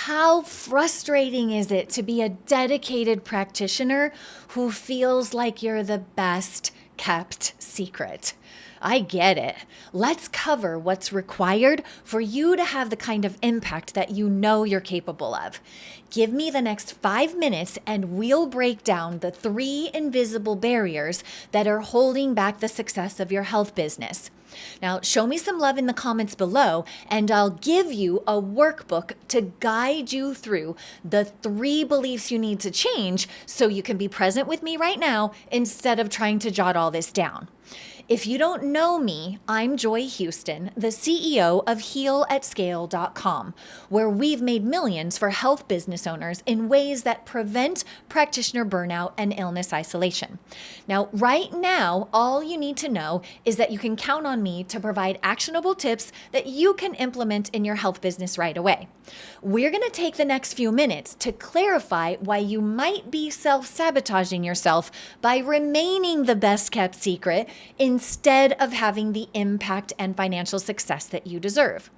how frustrating is it to be a dedicated practitioner who feels like you're the best kept secret? I get it. Let's cover what's required for you to have the kind of impact that you know you're capable of. Give me the next 5 minutes and we'll break down the 3 invisible barriers that are holding back the success of your health business. Now, show me some love in the comments below, and I'll give you a workbook to guide you through the 3 beliefs you need to change so you can be present with me right now instead of trying to jot all this down. If you don't know me, I'm Joy Houston, the CEO of HealAtScale.com, where we've made millions for health business owners in ways that prevent practitioner burnout and illness isolation. Now, right now, all you need to know is that you can count on me to provide actionable tips that you can implement in your health business right away. We're going to take the next few minutes to clarify why you might be self-sabotaging yourself by remaining the best kept secret instead of having the impact and financial success that you deserve.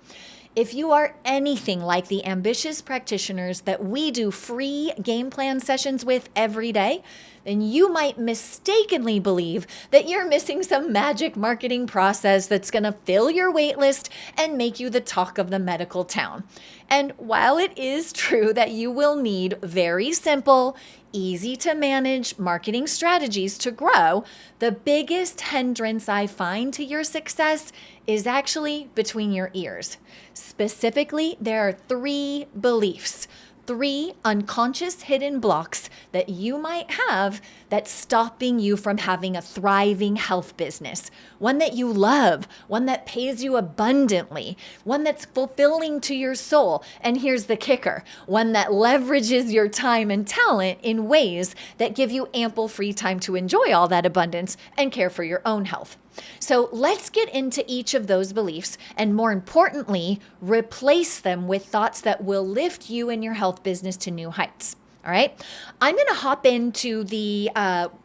If you are anything like the ambitious practitioners that we do free game plan sessions with every day, then you might mistakenly believe that you're missing some magic marketing process that's going to fill your wait list and make you the talk of the medical town. And while it is true that you will need very simple, easy to manage marketing strategies to grow, the biggest hindrance I find to your success is actually between your ears. Specifically, there are 3 beliefs, 3 unconscious hidden blocks that you might have that's stopping you from having a thriving health business. One that you love, one that pays you abundantly, one that's fulfilling to your soul. And here's the kicker, one that leverages your time and talent in ways that give you ample free time to enjoy all that abundance and care for your own health. So let's get into each of those beliefs and, more importantly, replace them with thoughts that will lift you and your health business to new heights. All right, I'm going to hop into the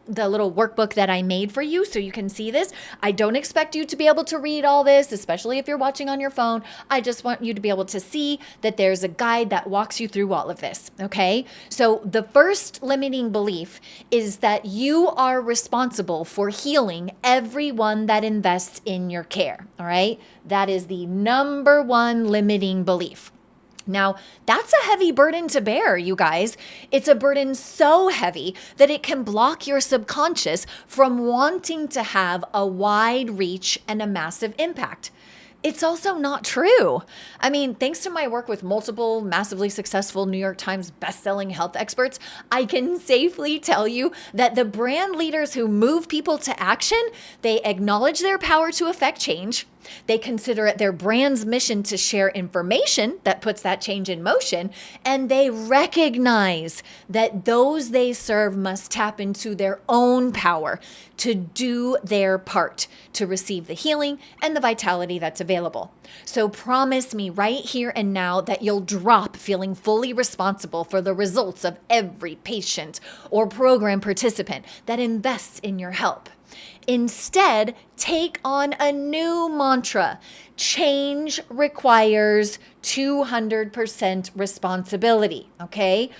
little workbook that I made for you so you can see this. I don't expect you to be able to read all this, especially if you're watching on your phone. I just want you to be able to see that there's a guide that walks you through all of this, okay? So the first limiting belief is that you are responsible for healing everyone that invests in your care, all right? That is the number 1 limiting belief. Now, that's a heavy burden to bear, you guys. It's a burden so heavy that it can block your subconscious from wanting to have a wide reach and a massive impact. It's also not true. I mean, thanks to my work with multiple massively successful New York Times bestselling health experts, I can safely tell you that the brand leaders who move people to action, they acknowledge their power to affect change. They consider it their brand's mission to share information that puts that change in motion, and they recognize that those they serve must tap into their own power to do their part to receive the healing and the vitality that's available. So promise me right here and now that you'll drop feeling fully responsible for the results of every patient or program participant that invests in your help. Instead, take on a new mantra. Change requires 200% responsibility, okay?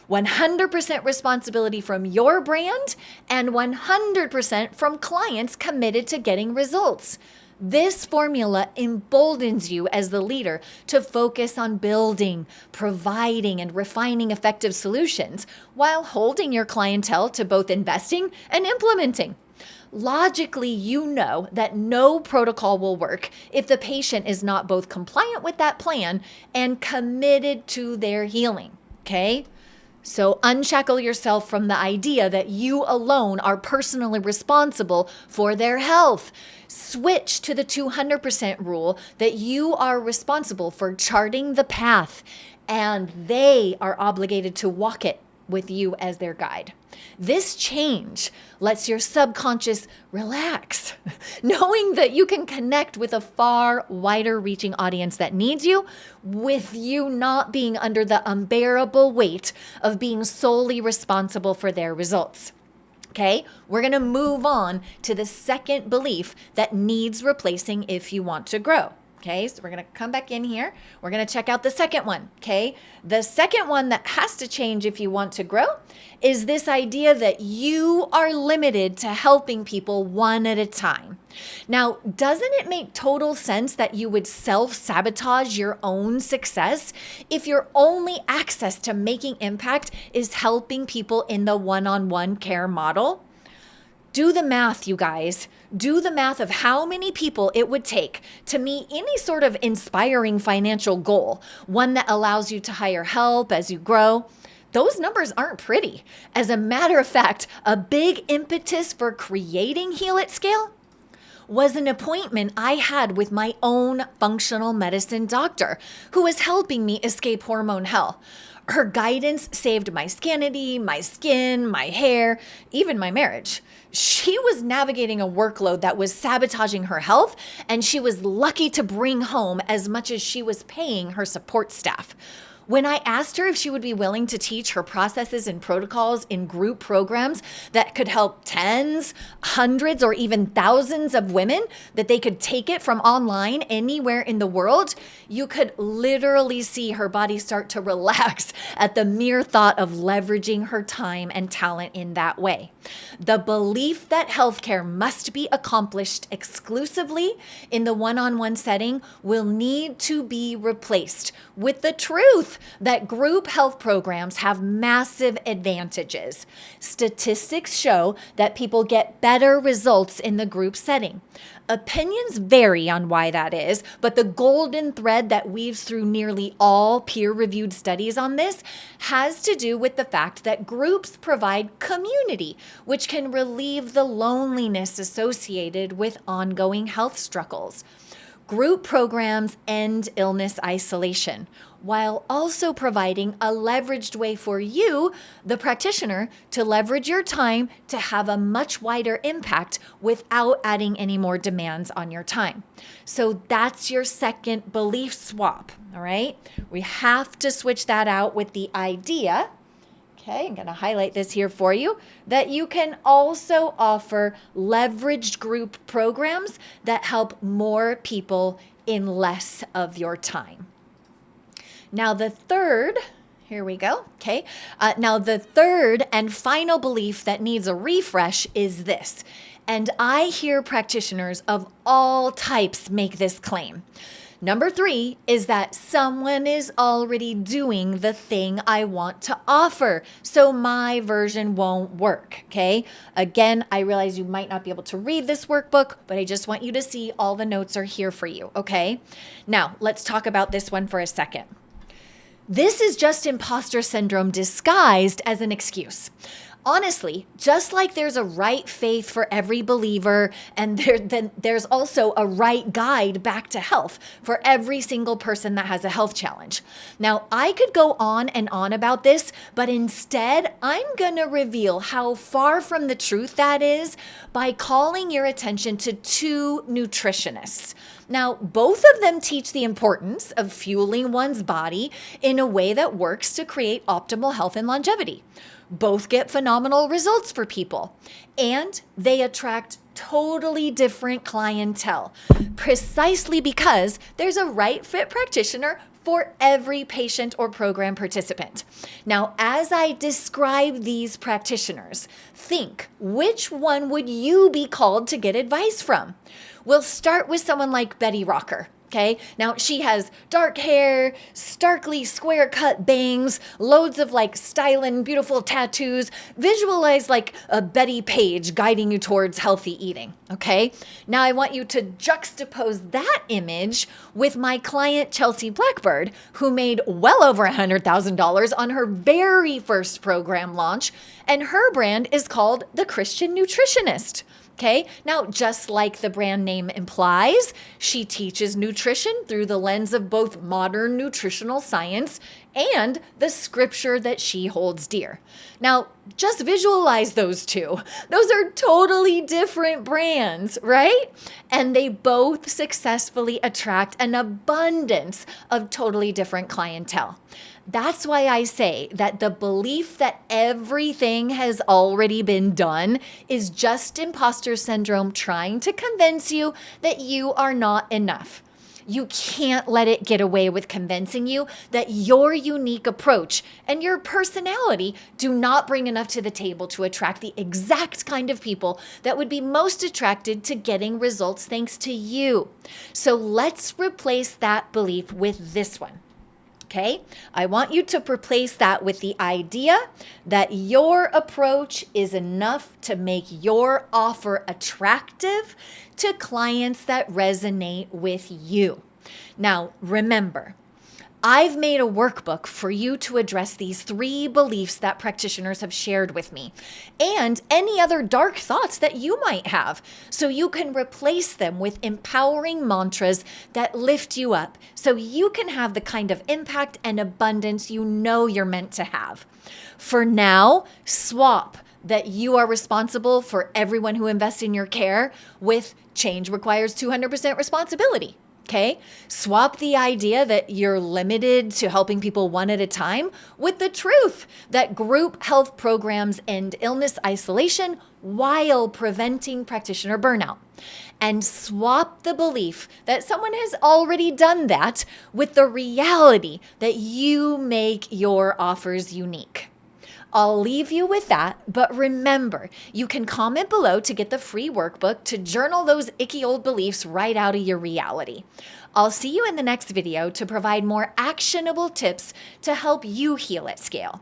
100% responsibility from your brand and 100% from clients committed to getting results. This formula emboldens you as the leader to focus on building, providing, and refining effective solutions while holding your clientele to both investing and implementing. Logically, you know that no protocol will work if the patient is not both compliant with that plan and committed to their healing, okay? So unshackle yourself from the idea that you alone are personally responsible for their health. Switch to the 200% rule that you are responsible for charting the path and they are obligated to walk it with you as their guide. This change lets your subconscious relax, knowing that you can connect with a far wider reaching audience that needs you, with you not being under the unbearable weight of being solely responsible for their results. Okay, we're going to move on to the second belief that needs replacing if you want to grow. Okay, so we're going to come back in here. We're going to check out the second one. Okay, the second one that has to change if you want to grow is this idea that you are limited to helping people one at a time. Now, doesn't it make total sense that you would self-sabotage your own success if your only access to making impact is helping people in the one-on-one care model? Do the math, you guys. Do the math of how many people it would take to meet any sort of inspiring financial goal, one that allows you to hire help as you grow. Those numbers aren't pretty. As a matter of fact, a big impetus for creating HealAtScale was an appointment I had with my own functional medicine doctor who was helping me escape hormone hell. Her guidance saved my sanity, my skin, my hair, even my marriage. She was navigating a workload that was sabotaging her health, and she was lucky to bring home as much as she was paying her support staff. When I asked her if she would be willing to teach her processes and protocols in group programs that could help tens, hundreds, or even thousands of women, that they could take it from online anywhere in the world, you could literally see her body start to relax at the mere thought of leveraging her time and talent in that way. The belief that healthcare must be accomplished exclusively in the one-on-one setting will need to be replaced with the truth that group health programs have massive advantages. Statistics show that people get better results in the group setting. Opinions vary on why that is, but the golden thread that weaves through nearly all peer-reviewed studies on this has to do with the fact that groups provide community, which can relieve the loneliness associated with ongoing health struggles. Group programs end illness isolation, while also providing a leveraged way for you, the practitioner, to leverage your time to have a much wider impact without adding any more demands on your time. So that's your second belief swap, all right? We have to switch that out with the idea, okay, I'm going to highlight this here for you, that you can also offer leveraged group programs that help more people in less of your time. Now the third, here we go, okay. Now the third and final belief that needs a refresh is this, and I hear practitioners of all types make this claim. Number 3 is that someone is already doing the thing I want to offer, so my version won't work, okay? Again, I realize you might not be able to read this workbook, but I just want you to see all the notes are here for you, okay? Now, let's talk about this one for a second. This is just imposter syndrome disguised as an excuse. Honestly, just like there's a right faith for every believer, and there's also a right guide back to health for every single person that has a health challenge. Now, I could go on and on about this, but instead, I'm gonna reveal how far from the truth that is by calling your attention to 2 nutritionists. Now, both of them teach the importance of fueling one's body in a way that works to create optimal health and longevity. Both get phenomenal results for people, and they attract totally different clientele, precisely because there's a right fit practitioner for every patient or program participant. Now, as I describe these practitioners, think, which one would you be called to get advice from? We'll start with someone like Betty Rocker. Okay, now she has dark hair, starkly square cut bangs, loads of like styling, beautiful tattoos. Visualize like a Betty Page guiding you towards healthy eating. Okay, now I want you to juxtapose that image with my client Chelsea Blackbird, who made well over $100,000 on her very first program launch, and her brand is called The Christian Nutritionist. Okay, now just like the brand name implies, she teaches nutrition through the lens of both modern nutritional science and the scripture that she holds dear. Now, just visualize those two. Those are totally different brands, right? And they both successfully attract an abundance of totally different clientele. That's why I say that the belief that everything has already been done is just imposter syndrome trying to convince you that you are not enough. You can't let it get away with convincing you that your unique approach and your personality do not bring enough to the table to attract the exact kind of people that would be most attracted to getting results thanks to you. So let's replace that belief with this one. Okay, I want you to replace that with the idea that your approach is enough to make your offer attractive to clients that resonate with you. Now, remember, I've made a workbook for you to address these 3 beliefs that practitioners have shared with me and any other dark thoughts that you might have, so you can replace them with empowering mantras that lift you up so you can have the kind of impact and abundance you know you're meant to have. For now, swap that you are responsible for everyone who invests in your care with change requires 200% responsibility. Okay, swap the idea that you're limited to helping people one at a time with the truth that group health programs end illness isolation while preventing practitioner burnout. And swap the belief that someone has already done that with the reality that you make your offers unique. I'll leave you with that, but remember, you can comment below to get the free workbook to journal those icky old beliefs right out of your reality. I'll see you in the next video to provide more actionable tips to help you heal at scale.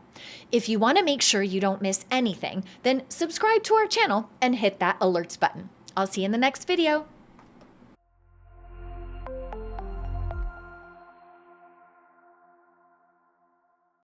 If you want to make sure you don't miss anything, then subscribe to our channel and hit that alerts button. I'll see you in the next video.